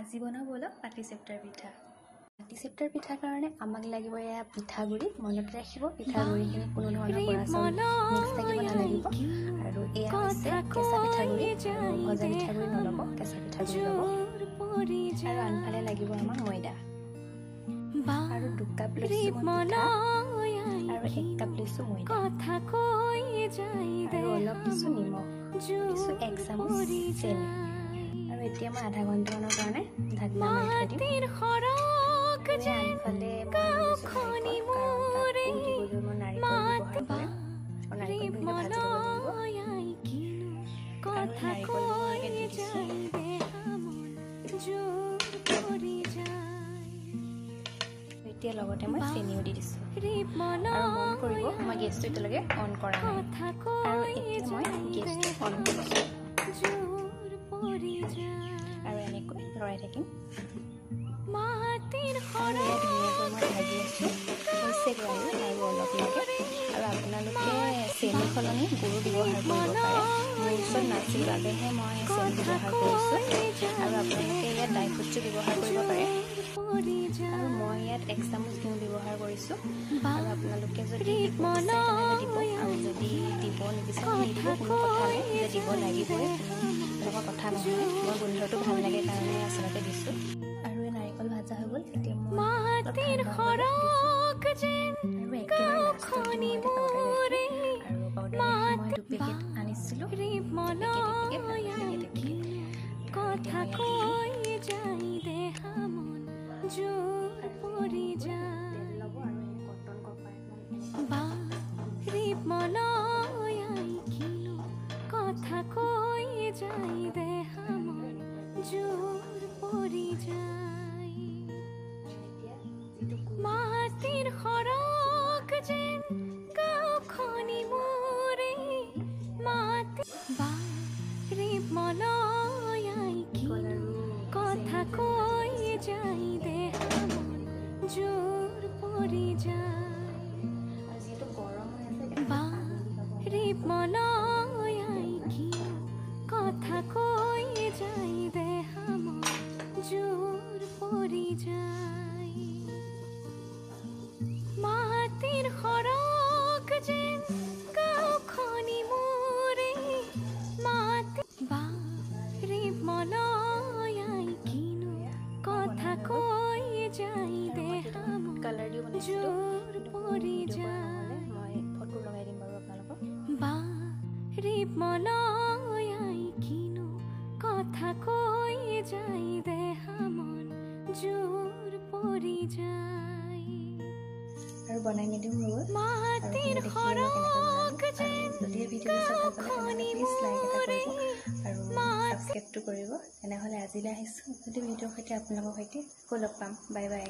আজি বনাব বলক পাটিচেপ্টাৰ পিঠা। পাটিচেপ্টাৰ পিঠাৰ কাৰণে আমাক লাগিব এয়া পিঠাগুড়ি। মনত ৰাখিব পিঠাগুড়িখিনি কোনো ধৰণৰ বৰা চাউল মিক্স থাকিব নালাগিব। আৰু এয়া হৈছে কেঁচা পিঠাগুড়ি, ভজা পিঠাগুড়ি নল'ব, কেঁচা পিঠাগুড়ি ল'ব। আৰু আনফালে লাগিব আমাক ময়দা। আৰু 2 কাপ লৈছোঁ পিঠা আৰু 1 কাপ লৈছোঁ ময়দা। আৰু অলপ দিছোঁ নিমখ, দিছোঁ 1 চামুচ চেনি। আৰু এতিয়া মই আধা ঘণ্টামানৰ কাৰণে ঢাকনা মাৰি থৈ দিম। আনফালে মই নাৰিকল ব্যৱহাৰ কৰিম। নাৰিকলখিনি ভাজি ল'ব লাগিব। আৰু নাৰিকলখিনি দি দিছোঁ। এতিয়া লগতে মই চেনিও দি দিছোঁ। আৰু মন কৰিব মই গেছটো এতিয়ালৈকে অন কৰা নাই। আৰু এতিয়া মই গেছটো অন কৰিছোঁ। আৰু এনেকৈ লৰাই থাকিম। আৰু এয়া ধুনীয়াকৈ মই ভাজি আছোঁ। হৈছেগৈ আৰু অলপ লাগে। আৰু আপোনালোকে চেনি সলনি গুড় ব্যৱহাৰ কৰিব পাৰে। মোৰ ওচৰত নাছিল বাবেহে মই চেনি ব্যৱহাৰ কৰিছোঁ। আৰু আপোনালোকে ইয়াত ড্ৰাই ফ্ৰুটছো ব্যৱহাৰ কৰিব পাৰে। আৰু মই ইয়াত 1 চামুচ ঘিউ ব্যৱহাৰ কৰিছোঁ। আৰু আপোনালোকে যদি দিব বিচাৰে তেনেহ'লে দিব, আৰু যদি দিব নিবিচাৰে নিদিব, কোনো কথা নাই। যে দিব লাগিবই তেনেকুৱা কথা নহয়। মই গোন্ধটো ভাল লাগে কাৰণে আচলতে দিছোঁ। আৰু এই নাৰিকল ভাজা হৈ গ'ল। এতিয়া মই একেবাৰে লাষ্টত দিম মই পাউডাৰ গাখীৰ। আৰু পাউডাৰ গাখীৰ মই 2 পেকেট আনিছিলোঁ। তেল ল'ব আৰু এই কটন কপাহ যিহেতু গৰম হৈ আছে কালাৰ দি বনাইছিলোঁ। মই ফটো লগাই দিম বাৰু আপোনালোকক। আৰু বনাই মেলিও হৈ গ'ল। যদিহে ভিডিঅ'টো চাই ভাল পালে তেনেহ'লে প্লিজ লাইক এটা কৰিব আৰু ছাবস্ক্ৰাইবটো কৰিব। তেনেহ'লে আজিলৈ আহিছোঁ। যদি ভিডিঅ'ৰ সৈতে আপোনালোকৰ সৈতে আকৌ লগ পাম। Bye bye.